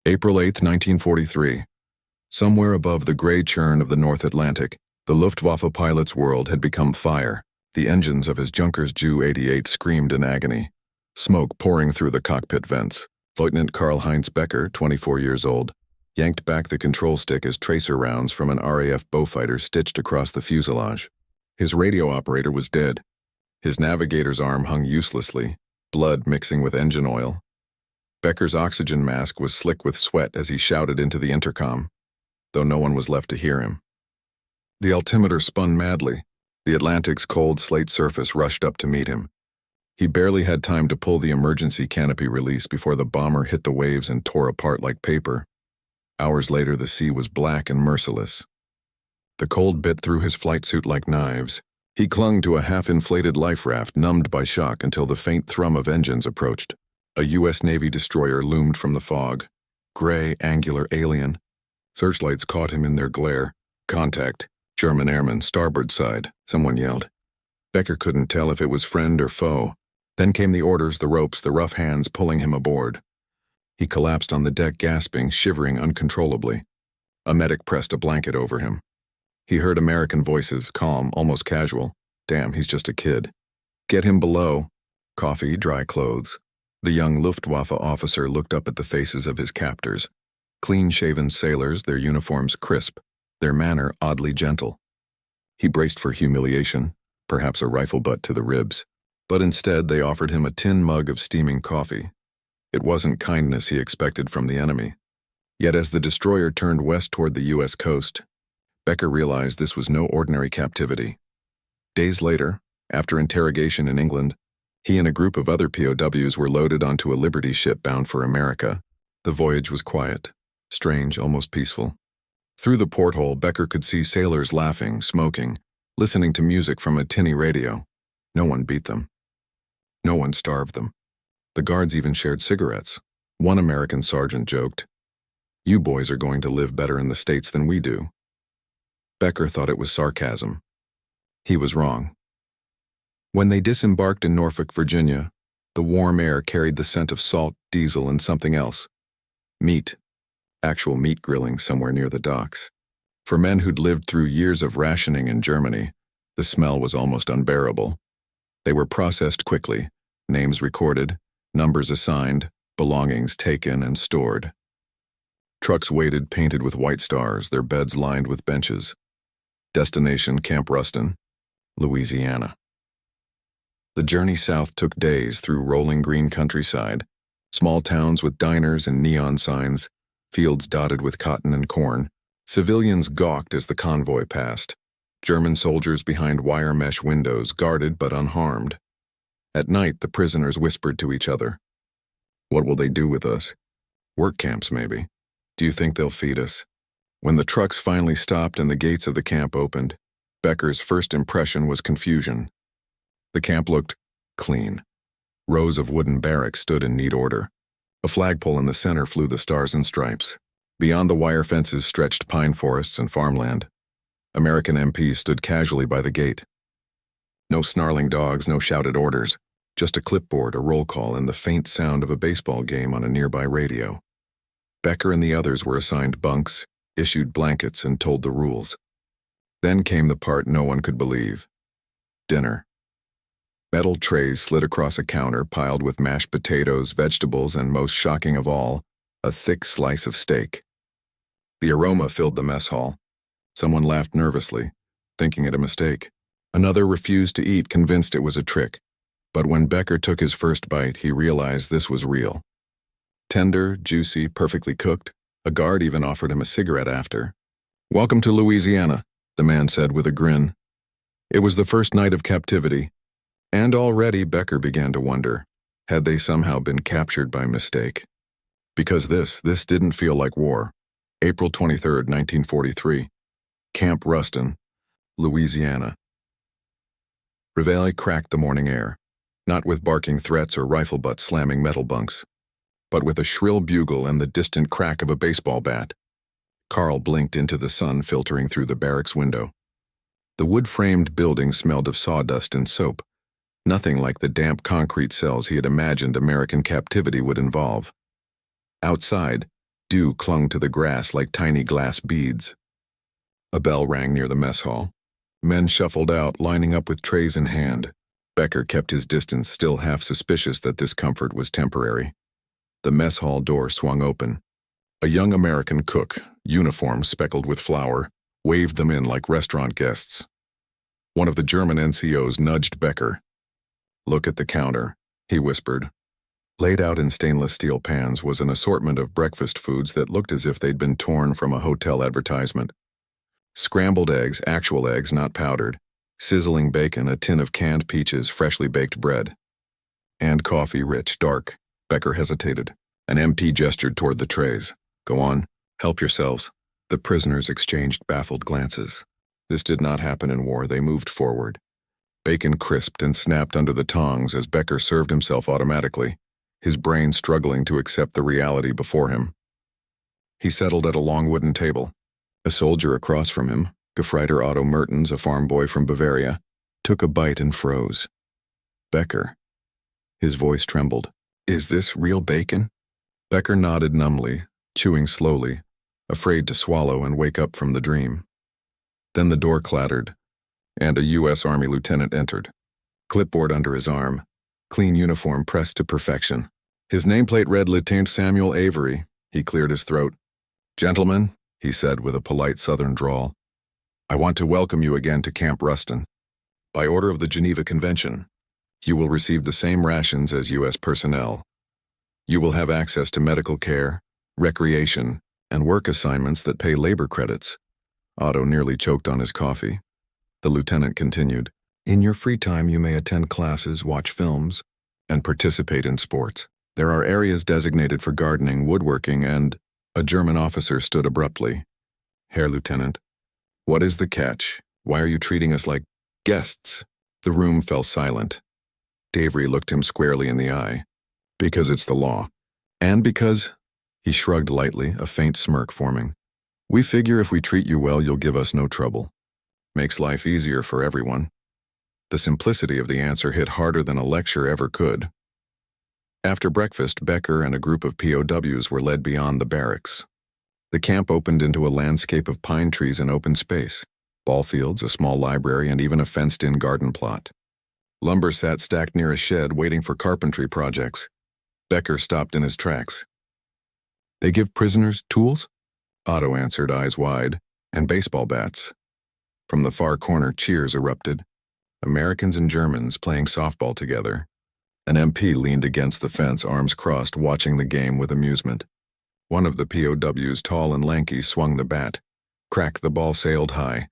April 8, 1943. Somewhere above the gray churn of the North Atlantic, the Luftwaffe pilot's world had become fire. The engines of his Junkers Ju-88 screamed in agony, smoke pouring through the cockpit vents. Lieutenant Karl-Heinz Becker, 24 years old, yanked back the control stick as tracer rounds from an RAF Beaufighter stitched across the fuselage. His radio operator was dead. His navigator's arm hung uselessly, blood mixing with engine oil. Becker's oxygen mask was slick with sweat as he shouted into the intercom, though no one was left to hear him. The altimeter spun madly. The Atlantic's cold slate surface rushed up to meet him. He barely had time to pull the emergency canopy release before the bomber hit the waves and tore apart like paper. Hours later, the sea was black and merciless. The cold bit through his flight suit like knives. He clung to a half-inflated life raft, numbed by shock until the faint thrum of engines approached. A U.S. Navy destroyer loomed from the fog. Gray, angular alien. Searchlights caught him in their glare. "Contact. German airman, starboard side," someone yelled. Becker couldn't tell if it was friend or foe. Then came the orders, the ropes, the rough hands pulling him aboard. He collapsed on the deck, gasping, shivering uncontrollably. A medic pressed a blanket over him. He heard American voices, calm, almost casual. "Damn, he's just a kid. Get him below." Coffee, dry clothes. The young Luftwaffe officer looked up at the faces of his captors. Clean-shaven sailors, their uniforms crisp, their manner oddly gentle. He braced for humiliation, perhaps a rifle butt to the ribs. But instead, they offered him a tin mug of steaming coffee. It wasn't kindness he expected from the enemy. Yet as the destroyer turned west toward the U.S. coast, Becker realized this was no ordinary captivity. Days later, after interrogation in England, he and a group of other POWs were loaded onto a Liberty ship bound for America. The voyage was quiet, strange, almost peaceful. Through the porthole, Becker could see sailors laughing, smoking, listening to music from a tinny radio. No one beat them. No one starved them. The guards even shared cigarettes. One American sergeant joked, "You boys are going to live better in the States than we do." Becker thought it was sarcasm. He was wrong. When they disembarked in Norfolk, Virginia, the warm air carried the scent of salt, diesel, and something else. Meat. Actual meat grilling somewhere near the docks. For men who'd lived through years of rationing in Germany, the smell was almost unbearable. They were processed quickly, names recorded, numbers assigned, belongings taken and stored. Trucks waited, painted with white stars, their beds lined with benches. Destination Camp Ruston, Louisiana. The journey south took days through rolling green countryside, small towns with diners and neon signs, fields dotted with cotton and corn. Civilians gawked as the convoy passed. German soldiers behind wire mesh windows, guarded but unharmed. At night, the prisoners whispered to each other. "What will they do with us? Work camps, maybe. Do you think they'll feed us?" When the trucks finally stopped and the gates of the camp opened, Becker's first impression was confusion. The camp looked clean. Rows of wooden barracks stood in neat order. A flagpole in the center flew the stars and stripes. Beyond the wire fences stretched pine forests and farmland. American MPs stood casually by the gate. No snarling dogs, no shouted orders, just a clipboard, a roll call, and the faint sound of a baseball game on a nearby radio. Becker and the others were assigned bunks, issued blankets, and told the rules. Then came the part no one could believe. Dinner. Metal trays slid across a counter piled with mashed potatoes, vegetables, and most shocking of all, a thick slice of steak. The aroma filled the mess hall. Someone laughed nervously, thinking it a mistake. Another refused to eat, convinced it was a trick. But when Becker took his first bite, he realized this was real. Tender, juicy, perfectly cooked. A guard even offered him a cigarette after. "Welcome to Louisiana," the man said with a grin. It was the first night of captivity, and already Becker began to wonder, had they somehow been captured by mistake? Because this didn't feel like war. April 23, 1943. Camp Ruston, Louisiana. Reveille cracked the morning air, not with barking threats or rifle butts slamming metal bunks, but with a shrill bugle and the distant crack of a baseball bat. Carl blinked into the sun filtering through the barracks window. The wood-framed building smelled of sawdust and soap, nothing like the damp concrete cells he had imagined American captivity would involve. Outside, Dew clung to the grass like tiny glass beads. A bell rang near the mess hall. Men shuffled out, lining up with trays in hand. Becker kept his distance, still half suspicious that this comfort was temporary. The mess hall door swung open. A young American cook, uniform speckled with flour, waved them in like restaurant guests. One of the German NCOs nudged Becker. "Look at the counter," he whispered. Laid out in stainless steel pans was an assortment of breakfast foods that looked as if they'd been torn from a hotel advertisement. Scrambled eggs, actual eggs, not powdered. Sizzling bacon, a tin of canned peaches, freshly baked bread. And coffee, rich, dark. Becker hesitated. An MP gestured toward the trays. "Go on, help yourselves." The prisoners exchanged baffled glances. This did not happen in war. They moved forward. Bacon crisped and snapped under the tongs as Becker served himself automatically, his brain struggling to accept the reality before him. He settled at a long wooden table. A soldier across from him, Gefreiter Otto Mertens, a farm boy from Bavaria, took a bite and froze. "Becker." His voice trembled. "Is this real bacon?" Becker nodded numbly, chewing slowly, afraid to swallow and wake up from the dream. Then the door clattered, and a U.S. Army lieutenant entered. Clipboard under his arm, clean uniform pressed to perfection. His nameplate read Lieutenant Samuel Avery. He cleared his throat. "Gentlemen," he said with a polite southern drawl, "I want to welcome you again to Camp Ruston. By order of the Geneva Convention, you will receive the same rations as U.S. personnel. You will have access to medical care, recreation, and work assignments that pay labor credits." Otto nearly choked on his coffee. The lieutenant continued, "In your free time you may attend classes, watch films, and participate in sports. There are areas designated for gardening, woodworking, and—" A German officer stood abruptly. "Herr Lieutenant, what is the catch? Why are you treating us like guests?" The room fell silent. Avery looked him squarely in the eye. "Because it's the law. And because—" He shrugged lightly, a faint smirk forming. "We figure if we treat you well, you'll give us no trouble. Makes life easier for everyone." The simplicity of the answer hit harder than a lecture ever could. After breakfast, Becker and a group of POWs were led beyond the barracks. The camp opened into a landscape of pine trees and open space, ball fields, a small library, and even a fenced-in garden plot. Lumber sat stacked near a shed waiting for carpentry projects. Becker stopped in his tracks. "They give prisoners tools?" Otto answered, eyes wide, "and baseball bats." From the far corner, cheers erupted. Americans and Germans playing softball together. An MP leaned against the fence, arms crossed, watching the game with amusement. One of the POWs, tall and lanky, swung the bat. Crack, the ball sailed high.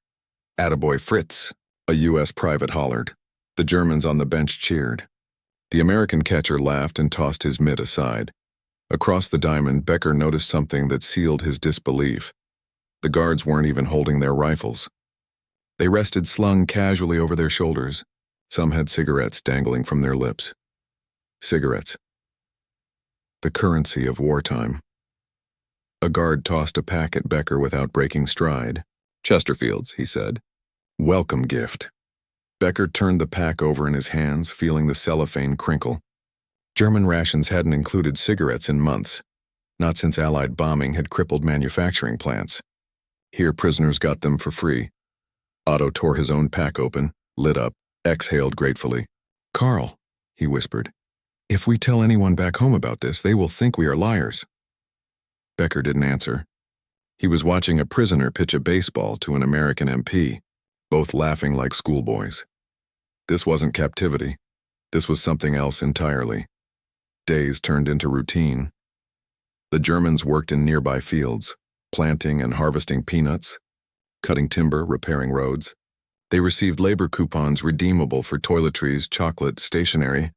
"Attaboy Fritz," a U.S. private hollered. The Germans on the bench cheered. The American catcher laughed and tossed his mitt aside. Across the diamond, Becker noticed something that sealed his disbelief. The guards weren't even holding their rifles. They rested slung casually over their shoulders. Some had cigarettes dangling from their lips. Cigarettes. The currency of wartime. A guard tossed a pack at Becker without breaking stride. "Chesterfields," he said. "Welcome gift." Becker turned the pack over in his hands, feeling the cellophane crinkle. German rations hadn't included cigarettes in months, not since Allied bombing had crippled manufacturing plants. Here prisoners got them for free. Otto tore his own pack open, lit up, exhaled gratefully. "Carl," he whispered, "if we tell anyone back home about this, they will think we are liars." Becker didn't answer. He was watching a prisoner pitch a baseball to an American MP, both laughing like schoolboys. This wasn't captivity. This was something else entirely. Days turned into routine. The Germans worked in nearby fields, planting and harvesting peanuts, cutting timber, repairing roads. They received labor coupons redeemable for toiletries, chocolate, stationery,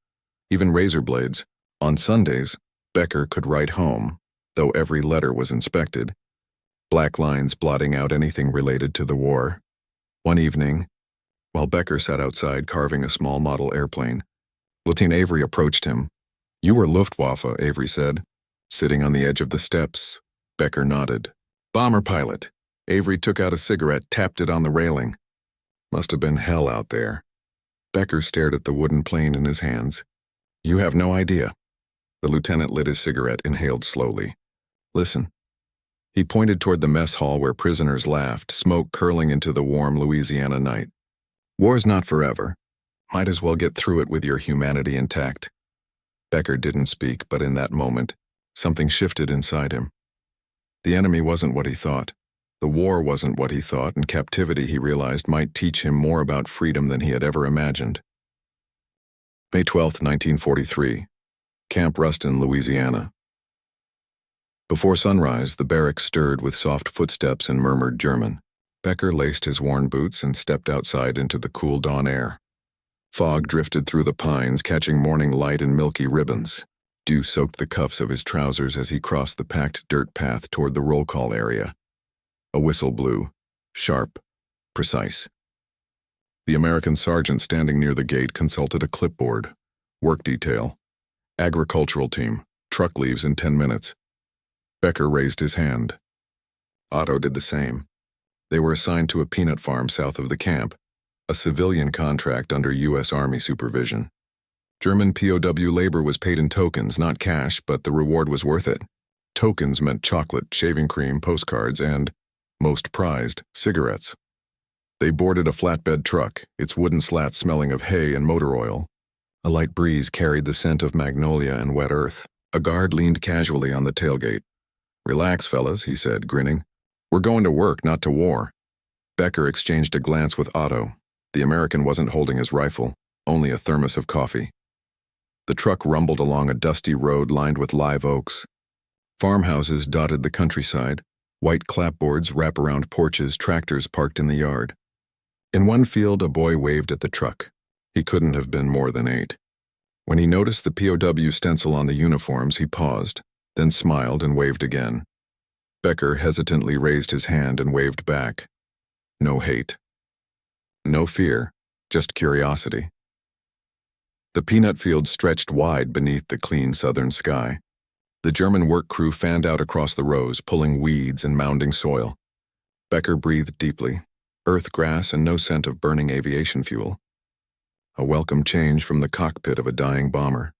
even razor blades. On Sundays, Becker could write home, though every letter was inspected, black lines blotting out anything related to the war. One evening, while Becker sat outside carving a small model airplane, Lieutenant Avery approached him. "You were Luftwaffe," Avery said. Sitting on the edge of the steps, Becker nodded. "Bomber pilot." Avery took out a cigarette, tapped it on the railing. "Must have been hell out there." Becker stared at the wooden plane in his hands. "You have no idea." The lieutenant lit his cigarette, inhaled slowly. "Listen, He pointed toward the mess hall where prisoners laughed, smoke curling into the warm Louisiana night. War's not forever. Might as well get through it with your humanity intact. Becker didn't speak, but in that moment, something shifted inside him. The enemy wasn't what he thought. The war wasn't what he thought, and captivity, he realized, might teach him more about freedom than he had ever imagined. May 12, 1943. Camp Ruston, Louisiana. Before sunrise, the barracks stirred with soft footsteps and murmured German. Becker laced his worn boots and stepped outside into the cool dawn air. Fog drifted through the pines, catching morning light in milky ribbons. Dew soaked the cuffs of his trousers as he crossed the packed dirt path toward the roll call area. A whistle blew, sharp, precise. The American sergeant standing near the gate consulted a clipboard. Work detail. Agricultural team. Truck leaves in 10 minutes. Becker raised his hand. Otto did the same. They were assigned to a peanut farm south of the camp, a civilian contract under U.S. Army supervision. German POW labor was paid in tokens, not cash, but the reward was worth it. Tokens meant chocolate, shaving cream, postcards, and, most prized, cigarettes. They boarded a flatbed truck, its wooden slats smelling of hay and motor oil. A light breeze carried the scent of magnolia and wet earth. A guard leaned casually on the tailgate. "Relax, fellas," he said, grinning. "We're going to work, not to war." Becker exchanged a glance with Otto. The American wasn't holding his rifle, only a thermos of coffee. The truck rumbled along a dusty road lined with live oaks. Farmhouses dotted the countryside, white clapboards, wraparound porches, tractors parked in the yard. In one field, a boy waved at the truck. He couldn't have been more than 8. When he noticed the POW stencil on the uniforms, he paused, then smiled and waved again. Becker hesitantly raised his hand and waved back. No hate. No fear, just curiosity. The peanut field stretched wide beneath the clean southern sky. The German work crew fanned out across the rows, pulling weeds and mounding soil. Becker breathed deeply. Earth grass and no scent of burning aviation fuel. A welcome change from the cockpit of a dying bomber.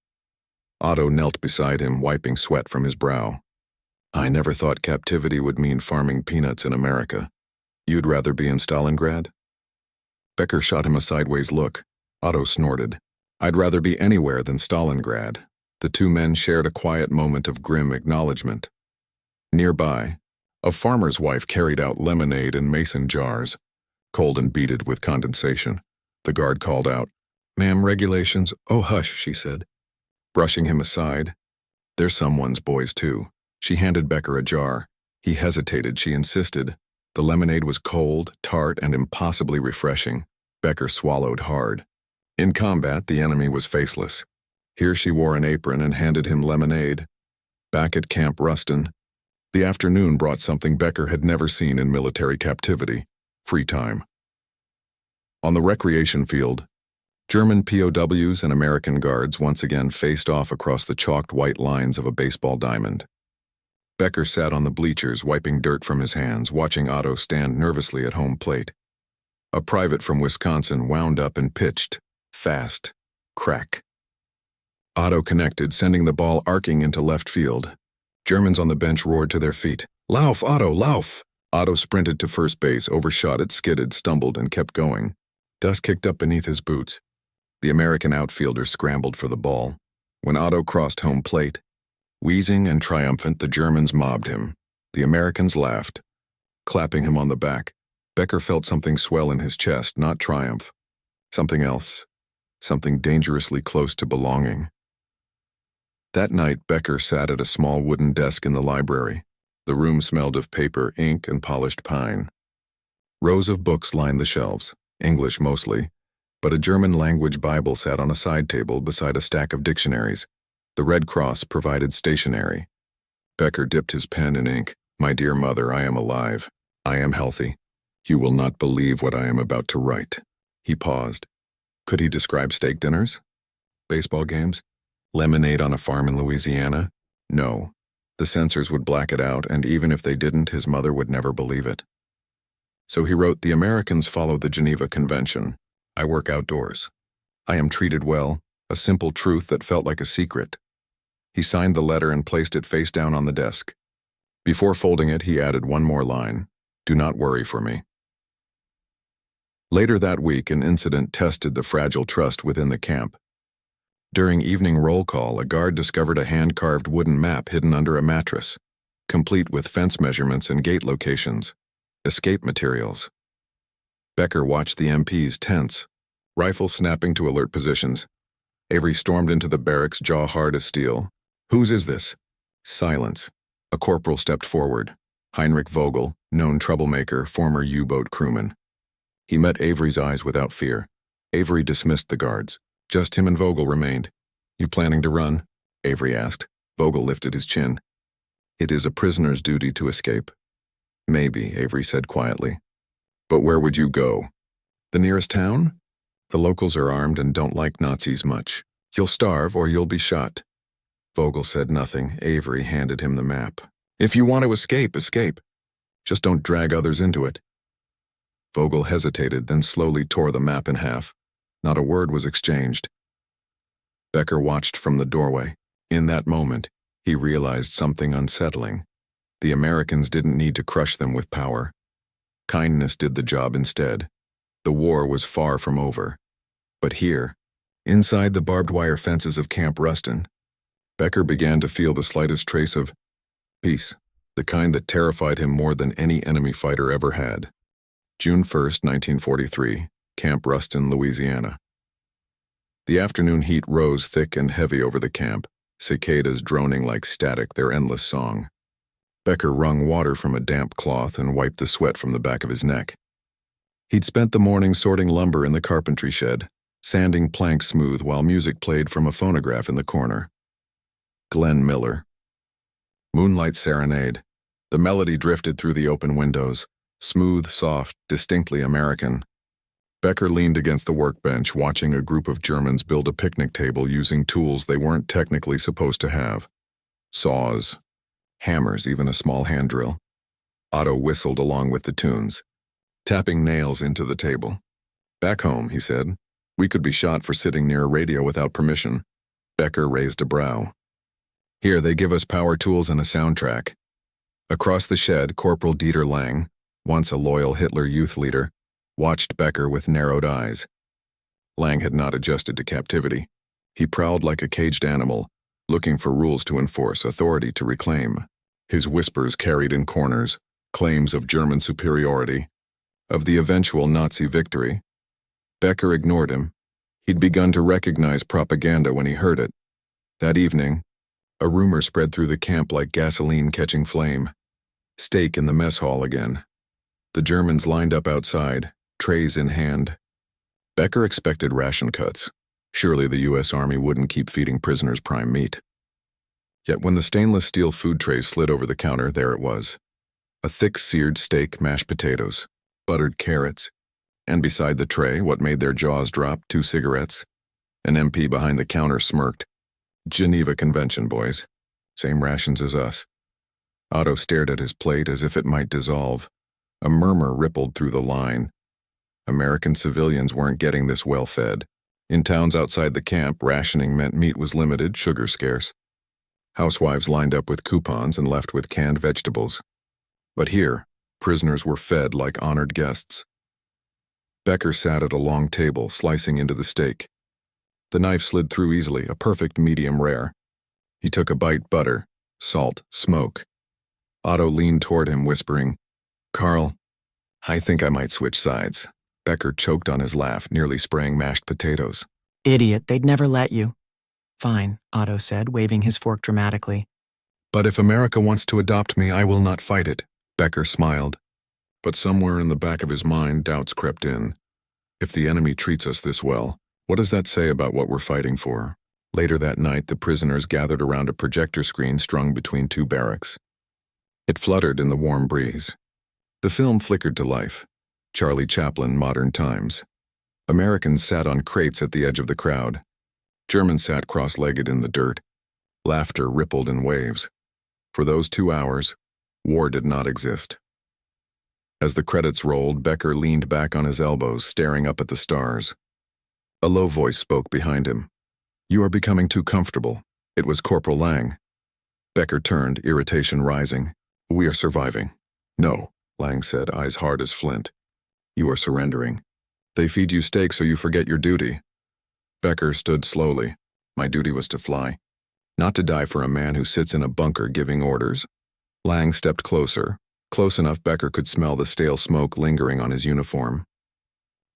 Otto knelt beside him, wiping sweat from his brow. "I never thought captivity would mean farming peanuts in America. You'd rather be in Stalingrad?" Becker shot him a sideways look. Otto snorted. "I'd rather be anywhere than Stalingrad." The two men shared a quiet moment of grim acknowledgement. Nearby, a farmer's wife carried out lemonade in mason jars, cold and beaded with condensation. The guard called out, "Ma'am, regulations." "Oh, hush," she said, brushing him aside. "They're someone's boys, too." She handed Becker a jar. He hesitated. She insisted. The lemonade was cold, tart, and impossibly refreshing. Becker swallowed hard. In combat, the enemy was faceless. Here she wore an apron and handed him lemonade. Back at Camp Ruston, the afternoon brought something Becker had never seen in military captivity: free time. On the recreation field, German POWs and American guards once again faced off across the chalked white lines of a baseball diamond. Becker sat on the bleachers, wiping dirt from his hands, watching Otto stand nervously at home plate. A private from Wisconsin wound up and pitched. Fast. Crack. Otto connected, sending the ball arcing into left field. Germans on the bench roared to their feet. "Lauf, Otto, lauf!" Otto sprinted to first base, overshot it, skidded, stumbled, and kept going. Dust kicked up beneath his boots. The American outfielder scrambled for the ball. When Otto crossed home plate, wheezing and triumphant, the Germans mobbed him. The Americans laughed, clapping him on the back. Becker felt something swell in his chest, not triumph. Something else. Something dangerously close to belonging. That night, Becker sat at a small wooden desk in the library. The room smelled of paper, ink, and polished pine. Rows of books lined the shelves, English mostly, but a German-language Bible sat on a side table beside a stack of dictionaries. The Red Cross provided stationery. Becker dipped his pen in ink. "My dear mother, I am alive. I am healthy. You will not believe what I am about to write." He paused. Could he describe steak dinners? Baseball games? Lemonade on a farm in Louisiana? No. The censors would black it out, and even if they didn't, his mother would never believe it. So he wrote, "The Americans follow the Geneva Convention. I work outdoors. I am treated well, a simple truth that felt like a secret." He signed the letter and placed it face down on the desk. Before folding it, he added one more line, "Do not worry for me." Later that week, an incident tested the fragile trust within the camp. During evening roll call, a guard discovered a hand-carved wooden map hidden under a mattress, complete with fence measurements and gate locations, escape materials. Becker watched the MPs tense, rifles snapping to alert positions. Avery stormed into the barracks, jaw hard as steel. "Whose is this?" Silence. A corporal stepped forward. Heinrich Vogel, known troublemaker, former U-boat crewman. He met Avery's eyes without fear. Avery dismissed the guards. Just him and Vogel remained. "You planning to run?" Avery asked. Vogel lifted his chin. "It is a prisoner's duty to escape." "Maybe," Avery said quietly. "But where would you go?" "The nearest town? The locals are armed and don't like Nazis much. You'll starve or you'll be shot." Vogel said nothing. Avery handed him the map. "If you want to escape, escape. Just don't drag others into it." Vogel hesitated, then slowly tore the map in half. Not a word was exchanged. Becker watched from the doorway. In that moment, he realized something unsettling. The Americans didn't need to crush them with power. Kindness did the job instead. The war was far from over. But here, inside the barbed wire fences of Camp Ruston, Becker began to feel the slightest trace of peace, the kind that terrified him more than any enemy fighter ever had. June 1st, 1943, Camp Ruston, Louisiana. The afternoon heat rose thick and heavy over the camp, cicadas droning like static, their endless song. Becker wrung water from a damp cloth and wiped the sweat from the back of his neck. He'd spent the morning sorting lumber in the carpentry shed, sanding planks smooth while music played from a phonograph in the corner. Glenn Miller. Moonlight Serenade. The melody drifted through the open windows, smooth, soft, distinctly American. Becker leaned against the workbench, watching a group of Germans build a picnic table using tools they weren't technically supposed to have. Saws, hammers, even a small hand drill. Otto whistled along with the tunes, tapping nails into the table. "Back home," he said, "we could be shot for sitting near a radio without permission." Becker raised a brow. "Here, they give us power tools and a soundtrack." Across the shed, Corporal Dieter Lang, once a loyal Hitler youth leader, watched Becker with narrowed eyes. Lang had not adjusted to captivity. He prowled like a caged animal, looking for rules to enforce, authority to reclaim. His whispers carried in corners, claims of German superiority, of the eventual Nazi victory. Becker ignored him. He'd begun to recognize propaganda when he heard it. That evening, a rumor spread through the camp like gasoline catching flame. Steak in the mess hall again. The Germans lined up outside, trays in hand. Becker expected ration cuts. Surely the U.S. Army wouldn't keep feeding prisoners prime meat. Yet when the stainless steel food tray slid over the counter, there it was. A thick seared steak, mashed potatoes, buttered carrots, and beside the tray, what made their jaws drop, 2 cigarettes. An MP behind the counter smirked. "Geneva Convention, boys. Same rations as us." Otto stared at his plate as if it might dissolve. A murmur rippled through the line. American civilians weren't getting this well fed. In towns outside the camp, rationing meant meat was limited, sugar scarce. Housewives lined up with coupons and left with canned vegetables. But here, prisoners were fed like honored guests. Becker sat at a long table, slicing into the steak. The knife slid through easily, a perfect medium rare. He took a bite, butter, salt, smoke. Otto leaned toward him, whispering, "Carl, I think I might switch sides." Becker choked on his laugh, nearly spraying mashed potatoes. "Idiot, they'd never let you." "Fine," Otto said, waving his fork dramatically. "But if America wants to adopt me, I will not fight it." Becker smiled. But somewhere in the back of his mind, doubts crept in. If the enemy treats us this well, what does that say about what we're fighting for? Later that night, the prisoners gathered around a projector screen strung between 2 barracks. It fluttered in the warm breeze. The film flickered to life. Charlie Chaplin, Modern Times. Americans sat on crates at the edge of the crowd. Germans sat cross-legged in the dirt. Laughter rippled in waves. For those 2 hours, war did not exist. As the credits rolled, Becker leaned back on his elbows, staring up at the stars. A low voice spoke behind him. "You are becoming too comfortable." It was Corporal Lang. Becker turned, irritation rising. We are surviving. No, Lang said, eyes hard as flint. You are surrendering. They feed you steak so you forget your duty. Becker stood slowly. My duty was to fly, not to die for a man who sits in a bunker giving orders. Lang stepped closer, close enough Becker could smell the stale smoke lingering on his uniform.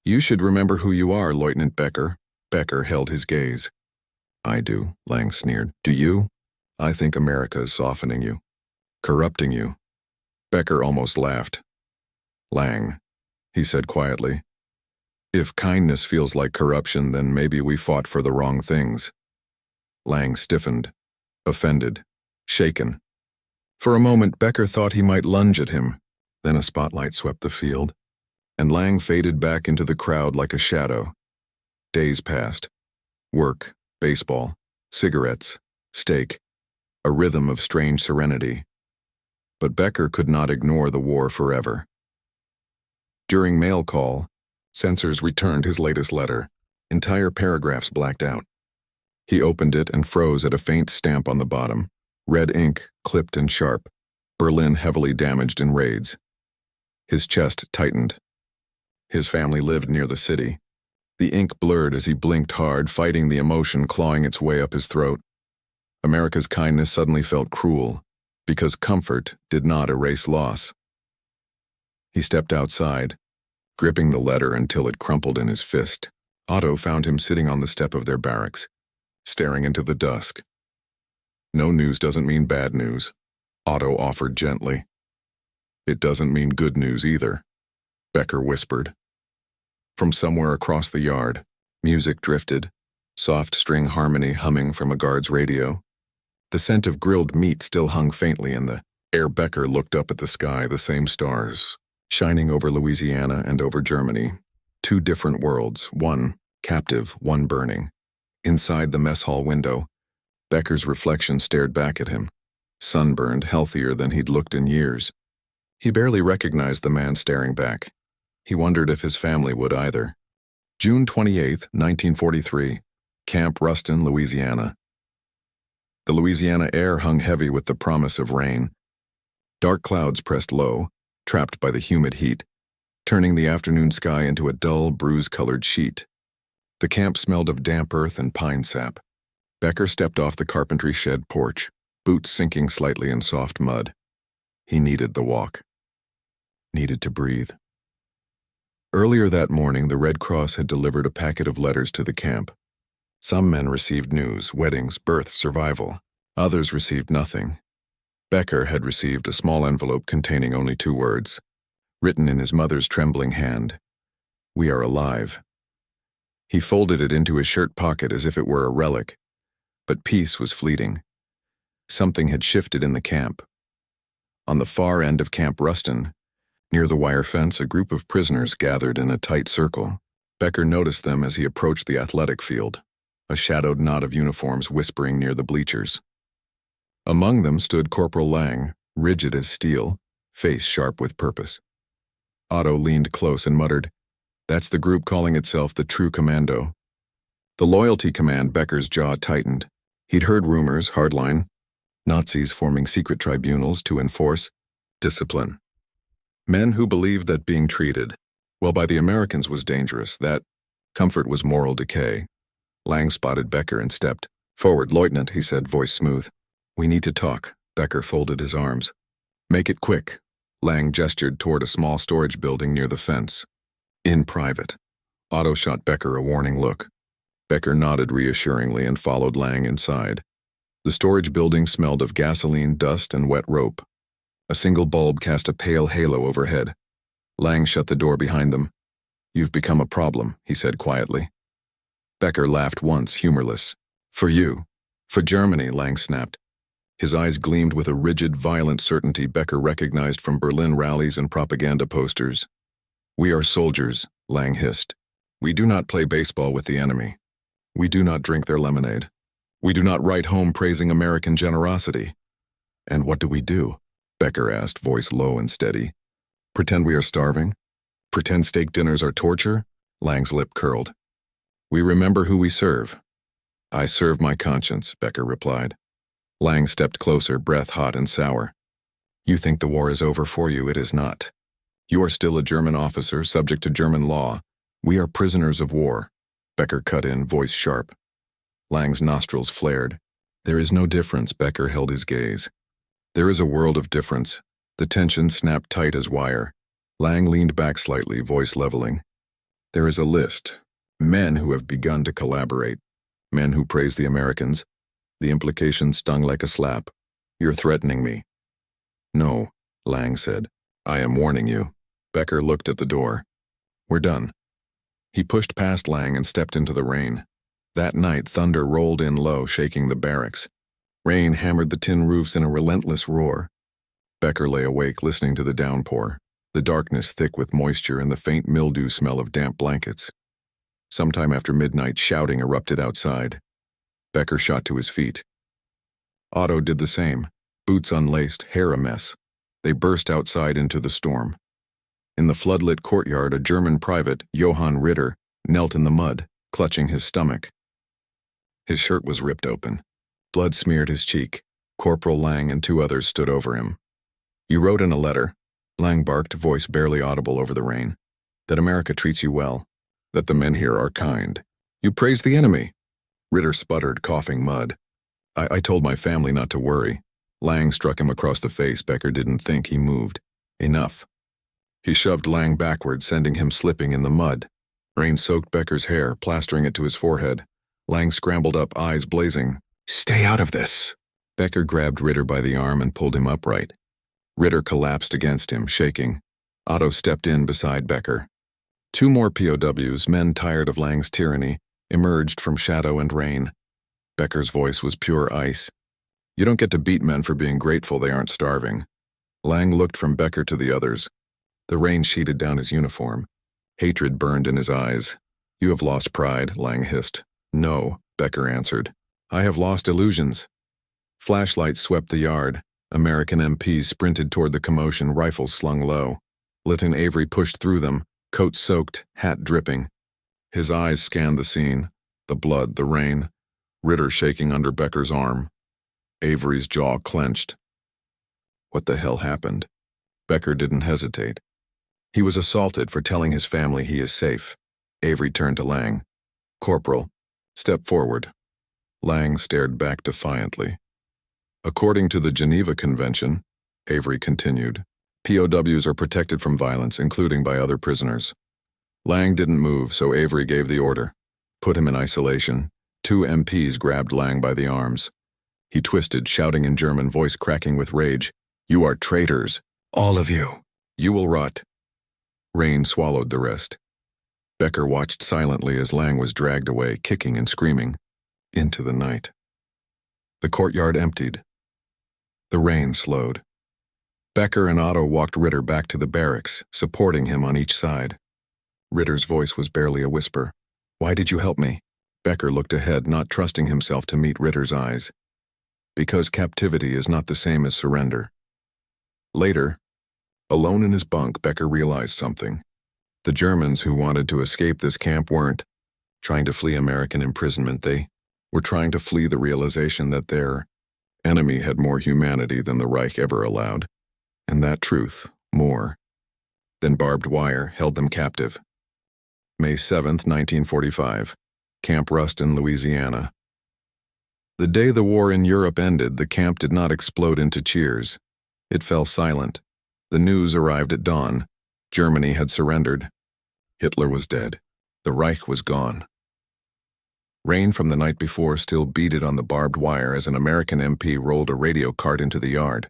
You should remember who you are, Lieutenant Becker. Becker held his gaze. I do, Lang sneered. Do you? I think America is softening you, corrupting you. Becker almost laughed. Lang, he said quietly. If kindness feels like corruption, then maybe we fought for the wrong things. Lang stiffened, offended, shaken. For a moment, Becker thought he might lunge at him. Then a spotlight swept the field, and Lang faded back into the crowd like a shadow. Days passed. Work, baseball, cigarettes, steak, a rhythm of strange serenity. But Becker could not ignore the war forever. During mail call, Sensors returned his latest letter, entire paragraphs blacked out. He opened it and froze at a faint stamp on the bottom, red ink, clipped and sharp, Berlin heavily damaged in raids. His chest tightened. His family lived near the city. The ink blurred as he blinked hard, fighting the emotion clawing its way up his throat. America's kindness suddenly felt cruel, because comfort did not erase loss. He stepped outside, gripping the letter until it crumpled in his fist. Otto found him sitting on the step of their barracks, staring into the dusk. No news doesn't mean bad news, Otto offered gently. It doesn't mean good news either, Becker whispered. From somewhere across the yard, music drifted, soft string harmony humming from a guard's radio. The scent of grilled meat still hung faintly in the air. Becker looked up at the sky, the same stars, shining over Louisiana and over Germany. Two different worlds, one captive, one burning. Inside the mess hall window, Becker's reflection stared back at him, sunburned, healthier than he'd looked in years. He barely recognized the man staring back. He wondered if his family would either. June 28, 1943, Camp Ruston, Louisiana. The Louisiana air hung heavy with the promise of rain. Dark clouds pressed low, trapped by the humid heat, turning the afternoon sky into a dull, bruise-colored sheet. The camp smelled of damp earth and pine sap. Becker stepped off the carpentry shed porch, boots sinking slightly in soft mud. He needed the walk. Needed to breathe. Earlier that morning, the Red Cross had delivered a packet of letters to the camp. Some men received news, weddings, births, survival. Others received nothing. Becker had received a small envelope containing only 2 words, written in his mother's trembling hand. We are alive. He folded it into his shirt pocket as if it were a relic. But peace was fleeting. Something had shifted in the camp. On the far end of Camp Ruston, near the wire fence, a group of prisoners gathered in a tight circle. Becker noticed them as he approached the athletic field, a shadowed knot of uniforms whispering near the bleachers. Among them stood Corporal Lang, rigid as steel, face sharp with purpose. Otto leaned close and muttered, "That's the group calling itself the True Commando." The Loyalty Command. Becker's jaw tightened. He'd heard rumors, hardline, Nazis forming secret tribunals to enforce discipline. Men who believed that being treated well by the Americans was dangerous, that comfort was moral decay. Lang spotted Becker and stepped forward. "Lieutenant," he said, voice smooth. "We need to talk." Becker folded his arms. "Make it quick." Lang gestured toward a small storage building near the fence. "In private." Otto shot Becker a warning look. Becker nodded reassuringly and followed Lang inside. The storage building smelled of gasoline, dust, and wet rope. A single bulb cast a pale halo overhead. Lang shut the door behind them. "You've become a problem," he said quietly. Becker laughed once, humorless. "For you. For Germany," Lang snapped. His eyes gleamed with a rigid, violent certainty Becker recognized from Berlin rallies and propaganda posters. "We are soldiers," Lang hissed. "We do not play baseball with the enemy. We do not drink their lemonade. We do not write home praising American generosity." "And what do we do?" Becker asked, voice low and steady. "Pretend we are starving? Pretend steak dinners are torture?" Lang's lip curled. "We remember who we serve." "I serve my conscience," Becker replied. Lang stepped closer, breath hot and sour. You think the war is over for you, it is not. You are still a German officer, subject to German law. We are prisoners of war. Becker cut in, voice sharp. Lang's nostrils flared. There is no difference, Becker held his gaze. There is a world of difference. The tension snapped tight as wire. Lang leaned back slightly, voice leveling. There is a list. Men who have begun to collaborate. Men who praise the Americans. The implication stung like a slap. You're threatening me. No, Lang said. I am warning you. Becker looked at the door. We're done. He pushed past Lang and stepped into the rain. That night, thunder rolled in low, shaking the barracks. Rain hammered the tin roofs in a relentless roar. Becker lay awake, listening to the downpour, the darkness thick with moisture and the faint mildew smell of damp blankets. Sometime after midnight, shouting erupted outside. Becker shot to his feet. Otto did the same, boots unlaced, hair a mess. They burst outside into the storm. In the floodlit courtyard, a German private, Johann Ritter, knelt in the mud, clutching his stomach. His shirt was ripped open. Blood smeared his cheek. Corporal Lang and two others stood over him. You wrote in a letter, Lang barked, voice barely audible over the rain, that America treats you well, that the men here are kind. You praise the enemy. Ritter sputtered, coughing mud. I told my family not to worry. Lang struck him across the face. Becker didn't think. He moved. Enough. He shoved Lang backward, sending him slipping in the mud. Rain soaked Becker's hair, plastering it to his forehead. Lang scrambled up, eyes blazing. Stay out of this. Becker grabbed Ritter by the arm and pulled him upright. Ritter collapsed against him, shaking. Otto stepped in beside Becker. Two more POWs, men tired of Lang's tyranny, emerged from shadow and rain. Becker's voice was pure ice. You don't get to beat men for being grateful they aren't starving. Lang looked from Becker to the others. The rain sheeted down his uniform. Hatred burned in his eyes. You have lost pride, Lang hissed. No, Becker answered. I have lost illusions. Flashlights swept the yard. American MPs sprinted toward the commotion, rifles slung low. Lytton Avery pushed through them, coat soaked, hat dripping. His eyes scanned the scene, the blood, the rain, Ritter shaking under Becker's arm. Avery's jaw clenched. What the hell happened? Becker didn't hesitate. He was assaulted for telling his family he is safe. Avery turned to Lang. Corporal, step forward. Lang stared back defiantly. According to the Geneva Convention, Avery continued, POWs are protected from violence, including by other prisoners. Lang didn't move, so Avery gave the order. Put him in isolation. Two MPs grabbed Lang by the arms. He twisted, shouting in German, voice cracking with rage. You are traitors. All of you. You will rot. Rain swallowed the rest. Becker watched silently as Lang was dragged away, kicking and screaming, into the night. The courtyard emptied. The rain slowed. Becker and Otto walked Ritter back to the barracks, supporting him on each side. Ritter's voice was barely a whisper. Why did you help me? Becker looked ahead, not trusting himself to meet Ritter's eyes. Because captivity is not the same as surrender. Later, alone in his bunk, Becker realized something. The Germans who wanted to escape this camp weren't trying to flee American imprisonment. They were trying to flee the realization that their enemy had more humanity than the Reich ever allowed. And that truth, more than barbed wire, held them captive. May 7th, 1945. Camp Ruston, Louisiana. The day the war in Europe ended, the camp did not explode into cheers. It fell silent. The news arrived at dawn. Germany had surrendered. Hitler was dead. The Reich was gone. Rain from the night before still beaded on the barbed wire as an American MP rolled a radio cart into the yard.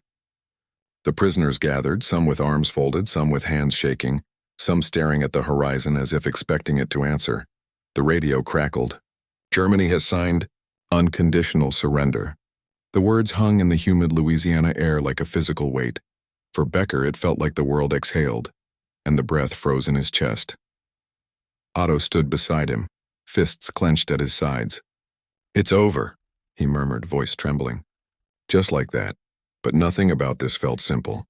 The prisoners gathered, some with arms folded, some with hands shaking, some staring at the horizon as if expecting it to answer. The radio crackled. Germany has signed unconditional surrender. The words hung in the humid Louisiana air like a physical weight. For Becker, it felt like the world exhaled, and the breath froze in his chest. Otto stood beside him, fists clenched at his sides. It's over, he murmured, voice trembling. Just like that, but nothing about this felt simple.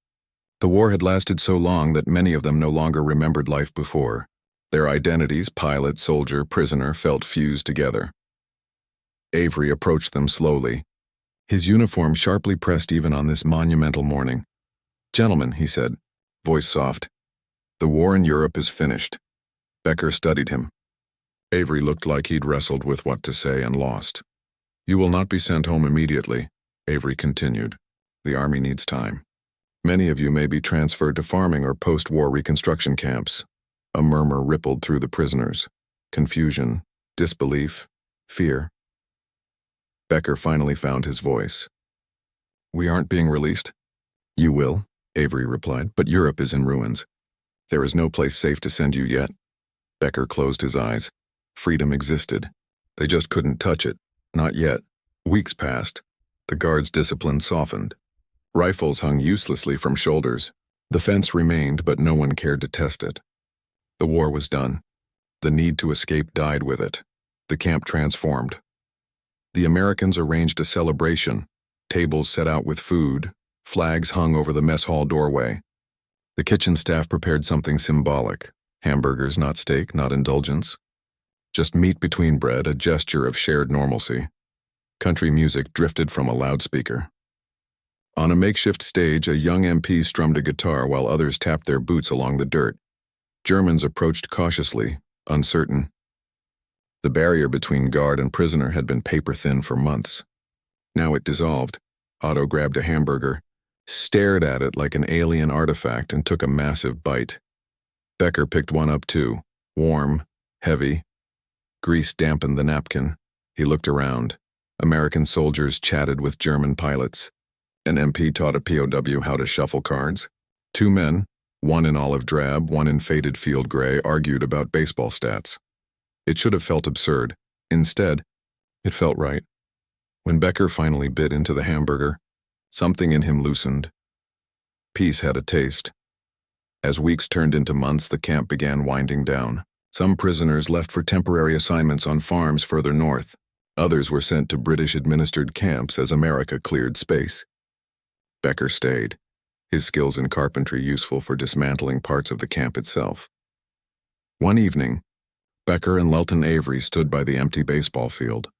The war had lasted so long that many of them no longer remembered life before. Their identities, pilot, soldier, prisoner, felt fused together. Avery approached them slowly, his uniform sharply pressed even on this monumental morning. "Gentlemen," he said, voice soft, "the war in Europe is finished." Becker studied him. Avery looked like he'd wrestled with what to say and lost. "You will not be sent home immediately," Avery continued. "The army needs time. Many of you may be transferred to farming or post-war reconstruction camps." A murmur rippled through the prisoners. Confusion, disbelief, fear. Becker finally found his voice. "We aren't being released." "You will," Avery replied, "but Europe is in ruins. There is no place safe to send you yet." Becker closed his eyes. Freedom existed. They just couldn't touch it. Not yet. Weeks passed. The guards' discipline softened. Rifles hung uselessly from shoulders. The fence remained, but no one cared to test it. The war was done. The need to escape died with it. The camp transformed. The Americans arranged a celebration. Tables set out with food. Flags hung over the mess hall doorway. The kitchen staff prepared something symbolic. Hamburgers, not steak, not indulgence. Just meat between bread, a gesture of shared normalcy. Country music drifted from a loudspeaker. On a makeshift stage, a young MP strummed a guitar while others tapped their boots along the dirt. Germans approached cautiously, uncertain. The barrier between guard and prisoner had been paper-thin for months. Now it dissolved. Otto grabbed a hamburger, stared at it like an alien artifact, and took a massive bite. Becker picked one up too, warm, heavy. Grease dampened the napkin. He looked around. American soldiers chatted with German pilots. An MP taught a POW how to shuffle cards. Two men, one in olive drab, one in faded field gray, argued about baseball stats. It should have felt absurd. Instead, it felt right. When Becker finally bit into the hamburger, something in him loosened. Peace had a taste. As weeks turned into months, the camp began winding down. Some prisoners left for temporary assignments on farms further north. Others were sent to British-administered camps as America cleared space. Becker stayed, his skills in carpentry useful for dismantling parts of the camp itself. One evening, Becker and Lelton Avery stood by the empty baseball field,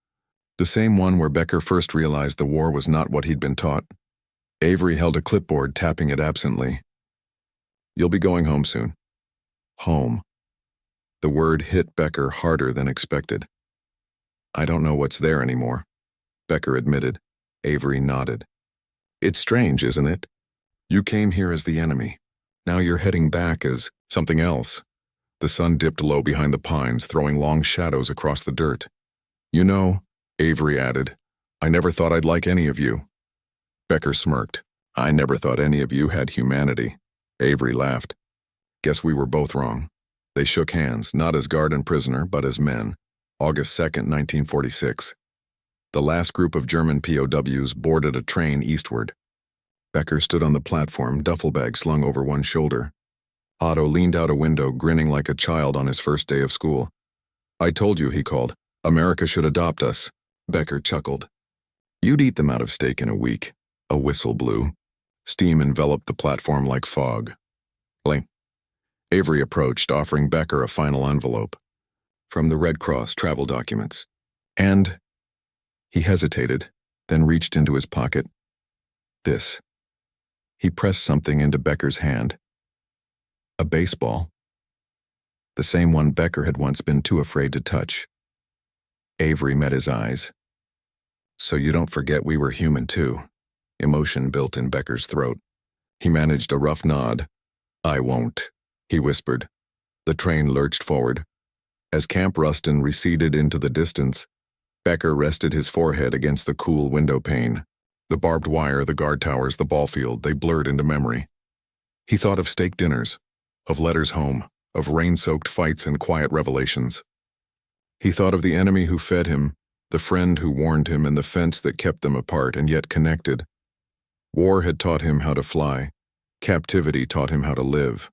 the same one where Becker first realized the war was not what he'd been taught. Avery held a clipboard, tapping it absently. "You'll be going home soon." Home. The word hit Becker harder than expected. "I don't know what's there anymore," Becker admitted. Avery nodded. "It's strange, isn't it? You came here as the enemy. Now you're heading back as something else." The sun dipped low behind the pines, throwing long shadows across the dirt. "You know," Avery added, "I never thought I'd like any of you." Becker smirked. "I never thought any of you had humanity." Avery laughed. "Guess we were both wrong." They shook hands, not as guard and prisoner, but as men. August 2nd, 1946. The last group of German POWs boarded a train eastward. Becker stood on the platform, duffel bag slung over one shoulder. Otto leaned out a window, grinning like a child on his first day of school. "I told you," he called. "America should adopt us." Becker chuckled. "You'd eat them out of steak in a week." A whistle blew. Steam enveloped the platform like fog. Blink. Avery approached, offering Becker a final envelope. "From the Red Cross, travel documents." And he hesitated, then reached into his pocket. "This." He pressed something into Becker's hand. A baseball. The same one Becker had once been too afraid to touch. Avery met his eyes. "So you don't forget we were human too." Emotion built in Becker's throat. He managed a rough nod. "I won't," he whispered. The train lurched forward. As Camp Ruston receded into the distance, Becker rested his forehead against the cool window pane. The barbed wire, the guard towers, the ball field, they blurred into memory. He thought of steak dinners, of letters home, of rain-soaked fights and quiet revelations. He thought of the enemy who fed him, the friend who warned him, and the fence that kept them apart and yet connected. War had taught him how to fly. Captivity taught him how to live.